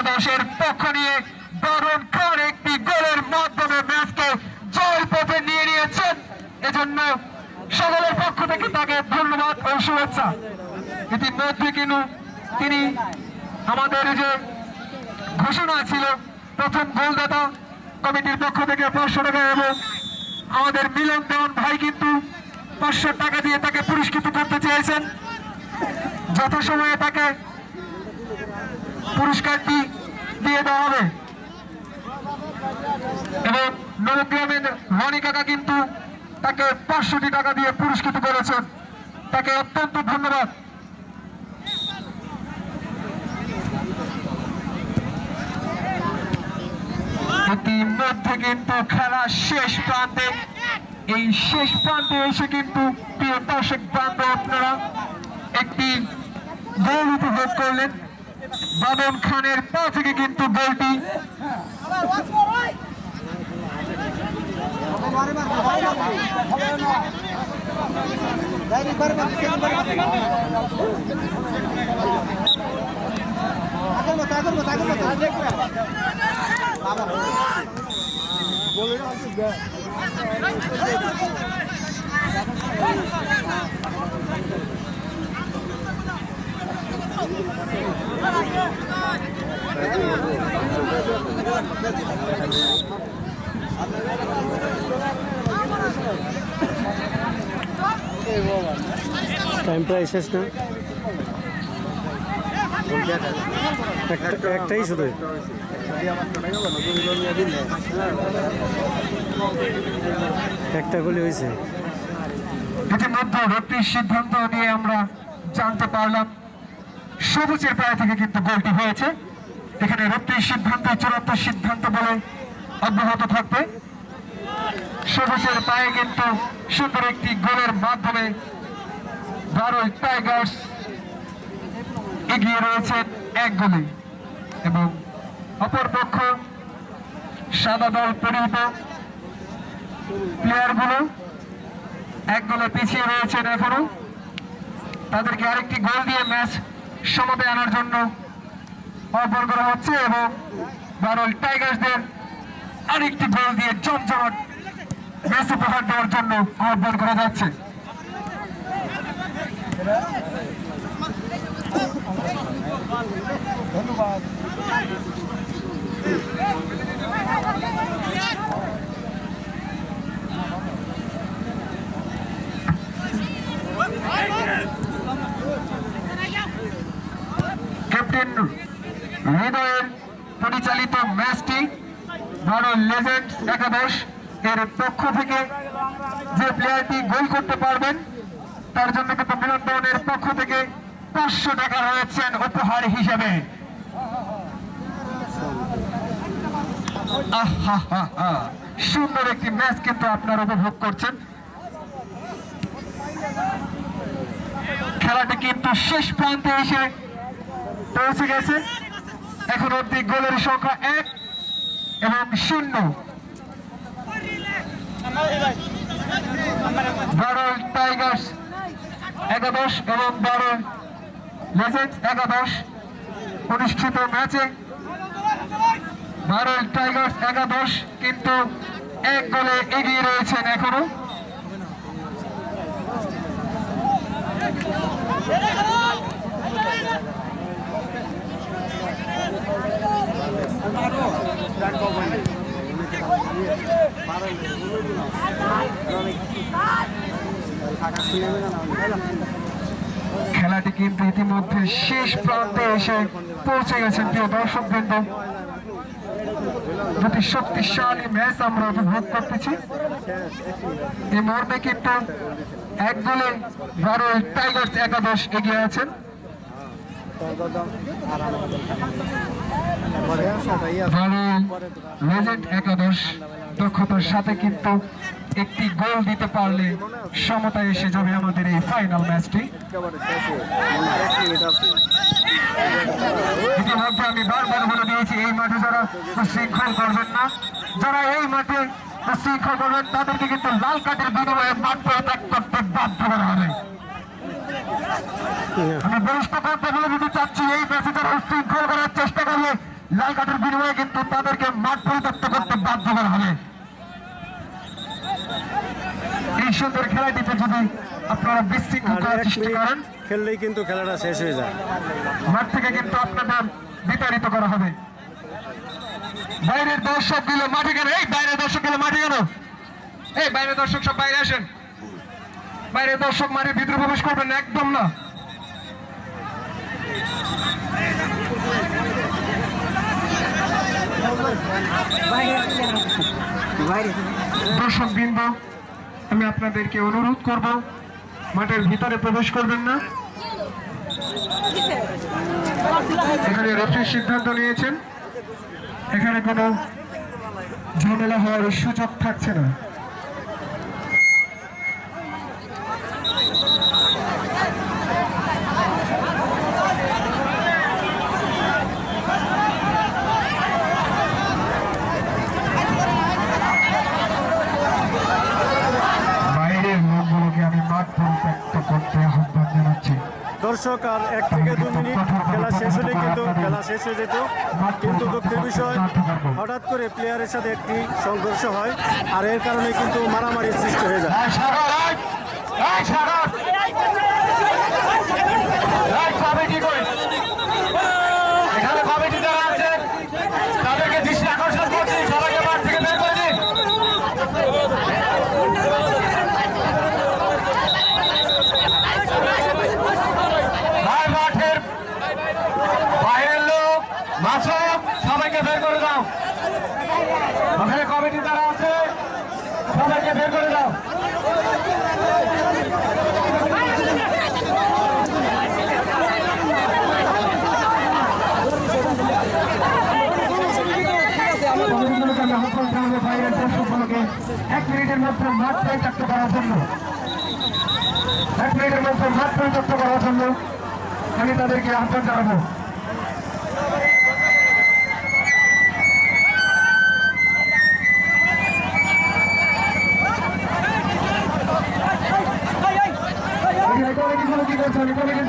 একাদশের পক্ষ নিয়ে বরুণ খান একটি গোলের মাধ্যমে ম্যাচকে জয় পথে নিয়ে নিয়েছেন। এজন্য সকলের পক্ষ থেকে তাকে ধন্যবাদ ও শুভেচ্ছা। ইতিমধ্যে কিন্তু তিনি আমাদের যে ঘোষণা ছিল প্রথম গোলদাতা কমিটির পক্ষ থেকে 500 টাকা এবং আমাদের মিলন দেওয়ান ভাই কিন্তু 500 টাকা দিয়ে তাকে পুরস্কৃত করতে চেয়েছেন। যথাসময়ে তাকে পুরস্কারটি দিয়ে দেওয়া হবে এবং নবগ্রামের রনি কাকা কিন্তু তাকে 500 টাকা দিয়ে পুরস্কৃত করেছেন। তাকে অত্যন্ত ধন্যবাদ। ইতিমধ্যে কিন্তু খেলা শেষ প্রান্তে, এই শেষ প্রান্তে এসে কিন্তু প্রিয় দর্শক বান্ধব আপনারা একটি গোল উপভোগ করলেন। বাদন খানের পা থেকে কিন্তু গোলটি টাইম প্রায় শেষ না, একটাই শুধু একটা গোলই হয়েছে। ইতিমধ্যে রেফারির সিদ্ধান্ত নিয়ে আমরা জানতে পারলাম সবুজের পায়ে থেকে কিন্তু গোলটি হয়েছে। এখানে রেফারির সিদ্ধান্ত চূড়ান্ত সিদ্ধান্ত বলে অব্যাহত থাকবে। সবুজের পায়ে কিন্তু সুন্দর একটি গোলের মাধ্যমে বারোই টাইগার্স এগিয়ে রয়েছেন 1 গোলে এবং অপরপক্ষ সাদা দল পরিহিত প্লেয়ারগুলো 1 গোলে পিছিয়ে রয়েছেন। এখনো তাদেরকে আরেকটি গোল দিয়ে ম্যাচ সমতায় আনার জন্য আহ্বান করা হচ্ছে এবং বারোই টাইগার্সদের আরেকটি গোল দিয়ে জমজমাট ম্যাচ উপহার দেওয়ার জন্য আহ্বান করা যাচ্ছে। ধন্যবাদ। ক্যাপ্টেন হৃদয়ের পরিচালিত ম্যাচটি ভারত লেজেন্ডস একাদশ এর পক্ষ থেকে যে প্লেয়ারটি গোল করতে পারবেন তার জন্য কিন্তু মিলন দেওয়ানের পক্ষ থেকে 500 টাকা রয়েছেন উপহার হিসেবে। সুন্দর একটি ম্যাচ কিন্তু আপনারা উপভোগ করছেন। খেলাটি কিন্তু শেষ প্রান্তে এসে পৌঁছে গেছে। এখন অব্দি গোলের সংখ্যা 1 এবং 0। বারোই টাইগার্স একাদশ এবং বারোই লেজেন্ডস একাদশ অনুষ্ঠিত ম্যাচে বারোই টাইগার্স একাদশ কিন্তু 1 গোলে এগিয়ে রয়েছেন এখনো। খেলাটি কিন্তু ইতিমধ্যে শেষ প্রান্তে এসে পৌঁছে গেছেন প্রিয় দর্শকবৃন্দ। দুটি শক্তিশালী ম্যাচ আমরা উপভোগ করতেছি। এই মর্মে কিন্তু 1 গোলে বারোই টাইগার্স একাদশ এগিয়ে আছেন। লেজেন্ড একাদশ দক্ষতার সাথে কিন্তু একটি গোল দিতে পারলে সমতায় এসে যাবে আমাদের এই ফাইনাল ম্যাচটি। ইতিমধ্যে আমি বারবার বলে দিয়েছি এই মাঠে যারা উশৃঙ্খল করবেন না, যারা এই মাঠে উশৃঙ্খল করবেন তাদেরকে কিন্তু লাল কার্ডের বিনিময়ে মাঠ ত্যাগ করতে বাধ্য করা হবে। আমি বরিষ্ঠ করতে বলে দিতে চাচ্ছি এই ম্যাচে যারা উশৃঙ্খল করার চেষ্টা করবে লাল কার্ডের বিনিময়ে কিন্তু তাদেরকে মাঠ পরিত্যক্ত করতে বাধ্য করা হবে। এই সুন্দর খেলাটিতে যদি আপনারা বিশৃঙ্খল আর করার এক চেষ্টা মিনিট করেন, খেললেই কিন্তু খেলাটা শেষ হয়ে যায়। মাঠ থেকে কিন্তু আপনাদের বিতাড়িত করা হবে। বাইরের দর্শক গুলো মাঠে কেন? এই বাইরের দর্শক গুলো মাঠে কেন? এই বাইরের দর্শক সব বাইরে আসেন। বাইরের দর্শক মাঠের ভিতরে প্রবেশ করবেন না, একদম না। দর্শক বৃন্দ, আমি আপনাদেরকে অনুরোধ করব মাঠের ভিতরে প্রবেশ করবেন না। এখানে রেফারির সিদ্ধান্ত নিয়েছেন, এখানে কোনো ঝামেলা হওয়ার সুযোগ থাকছে না। বাইরের লোকগুলোকে আমি মাঠ পরিত্যক্ত করতে আহ্বান জানাচ্ছি। দর্শক আর 1 থেকে 2 মিনিট খেলা শেষ হলে কিন্তু খেলা শেষ হয়ে যেত, কিন্তু দুঃখের বিষয় হঠাৎ করে প্লেয়ারের সাথে একটি সংঘর্ষ হয়, আর এর কারণে কিন্তু মারামারির সৃষ্টি হয়ে যায়। এখানে কমিটি যারা আছে তাদেরকে দৃষ্টি আকর্ষণ করছি, সবাইকে মাঠ থেকে বের করে দিন। ভাই মাঠের বাইরের লোক মাসক সবাইকে বের করে দাও। ওখানে কমিটি যারা আছে সবাইকে বের করে দাও। কমিটিগুলোকে আমি আহ্বান জানাবো বাইরের দর্শকগুলোকে 1 মিনিটের মধ্যে মাঠ পরিত্যক্ত করার জন্য। 1 মিনিটের মধ্যে মাঠ পরিত্যক্ত করার জন্য আমি তাদেরকে আহ্বান জানাবো। কমিটিগুলো কি করছে? আমি কমিটি